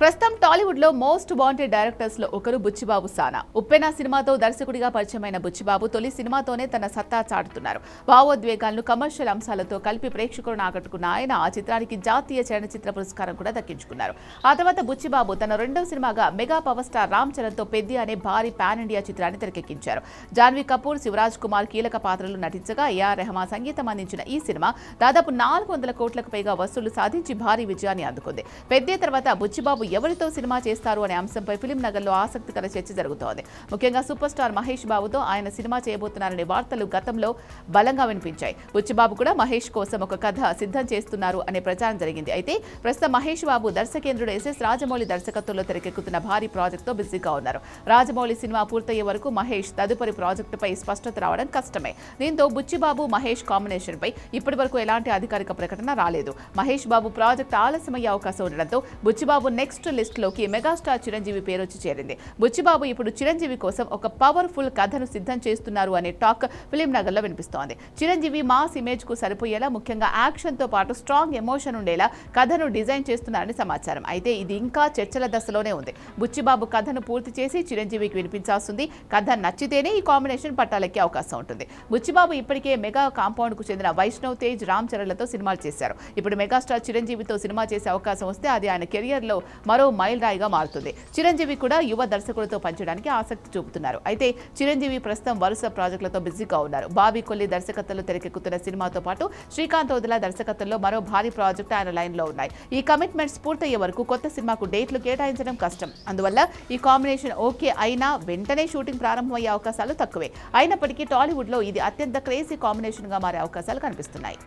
ప్రస్తుతం టాలీవుడ్ లో most wanted directors లో ఒకరు బుచ్చిబాబు సానా. ఉప్పెన సినిమాతో దర్శకుడిగా పరిచయమైన బుచ్చిబాబు తొలి సినిమాతోనే తన సత్తా చాటుతున్నారు. భావోద్వేగాలను కమర్షియల్ అంశాలతో కలిపి ప్రేక్షకులను ఆకట్టుకున్న ఆయన ఆ చిత్రానికి జాతీయ చలనచిత్ర పురస్కారం కూడా దక్కించుకున్నారు. ఆ తర్వాత బుచ్చిబాబు తన రెండవ సినిమాగా mega power star Ram Charan తో పెద్ది అనే భారీ పాన్ ఇండియా చిత్రాన్ని తెరకెక్కించారు. జాన్వీ కపూర్, శివరాజ్ కుమార్ కీలక పాత్రలు నటించగా ఏఆర్ రెహమాన్ సంగీతం అందించిన ఈ సినిమా దాదాపు 400 కోట్లకు పైగా వసూళ్లు సాధించి భారీ విజయాన్ని అందుకుంది. పెద్ది తర్వాత బుచ్చిబాబు ఎవరితో సినిమా చేస్తారు అనే అంశంపై ఫిలిం నగర్లో ఆసక్తికర చర్చ జరుగుతోంది. ముఖ్యంగా సూపర్ స్టార్ మహేష్ బాబుతో ఆయన సినిమా చేయబోతున్నారనే వార్తలు గతంలో బలంగా వినిపించాయి. బుచ్చిబాబు కూడా మహేష్ కోసం ఒక కథ సిద్ధం చేస్తున్నారు అనే ప్రచారం జరిగింది. అయితే ప్రస్తుతం మహేష్ బాబు దర్శకేంద్రుడు ఎస్ఎస్ రాజమౌళి దర్శకత్వంలో తెరకెక్కుతున్న భారీ ప్రాజెక్టుతో బిజీగా ఉన్నారు. రాజమౌళి సినిమా పూర్తయ్యే వరకు మహేష్ తదుపరి ప్రాజెక్టుపై స్పష్టత రావడం కష్టమే. దీంతో బుచ్చిబాబు మహేష్ కాంబినేషన్ పై ఇప్పటి వరకు ఎలాంటి అధికారిక ప్రకటన రాలేదు. మహేష్ బాబు ప్రాజెక్టు ఆలస్యమయ్యే అవకాశం ఉండడంతో బుచ్చిబాబు నెక్స్ట్ లిస్ట్ లోకి మెగాస్టార్ చిరంజీవి పేరు వచ్చి చేరింది. బుచ్చిబాబు ఇప్పుడు చిరంజీవి కోసం ఒక పవర్ఫుల్ కథను సిద్ధం చేస్తున్నారు అనే టాక్ ఫిలిం నగర్లో వినిపిస్తోంది. చిరంజీవి మాస్ ఇమేజ్ కు సరిపోయేలా ముఖ్యంగా యాక్షన్ తో పాటు స్ట్రాంగ్ ఎమోషన్ ఉండేలా కథను డిజైన్ చేస్తున్నారని సమాచారం. అయితే ఇది ఇంకా చర్చల దశలోనే ఉంది. బుచ్చిబాబు కథను పూర్తి చేసి చిరంజీవికి వినిపించాల్సింది. కథ నచ్చితేనే ఈ కాంబినేషన్ పట్టాలెక్కే అవకాశం ఉంటుంది. బుచ్చిబాబు ఇప్పటికే మెగా కాంపౌండ్ కు చెందిన వైష్ణవ్ తేజ్, రామ్ చరణ్లతో సినిమాలు చేశారు. ఇప్పుడు మెగాస్టార్ చిరంజీవితో సినిమా చేసే అవకాశం వస్తే అది ఆయన కెరియర్ లో మరో మైల్ రాయిగా మారుతుంది. చిరంజీవి కూడా యువ దర్శకులతో పనిచేయడానికి ఆసక్తి చూపుతున్నారు. అయితే చిరంజీవి ప్రస్తుతం వరుస ప్రాజెక్టులతో బిజీగా ఉన్నారు. బాబీ కొల్లి దర్శకత్వంలో తెరకెక్కుతున్న సినిమాతో పాటు శ్రీకాంత్ ఓదెలా దర్శకత్వంలో మరో భారీ ప్రాజెక్టు ఆయన లైన్ లో ఉన్నాయి. ఈ కమిట్మెంట్స్ పూర్తయ్యే వరకు కొత్త సినిమాకు డేట్లు కేటాయించడం కష్టం. అందువల్ల ఈ కాంబినేషన్ ఓకే అయినా వెంటనే షూటింగ్ ప్రారంభమయ్యే అవకాశాలు తక్కువే. అయినప్పటికీ టాలీవుడ్ లో ఇది అత్యంత క్రేజీ కాంబినేషన్ గా మారే అవకాశాలు కనిపిస్తున్నాయి.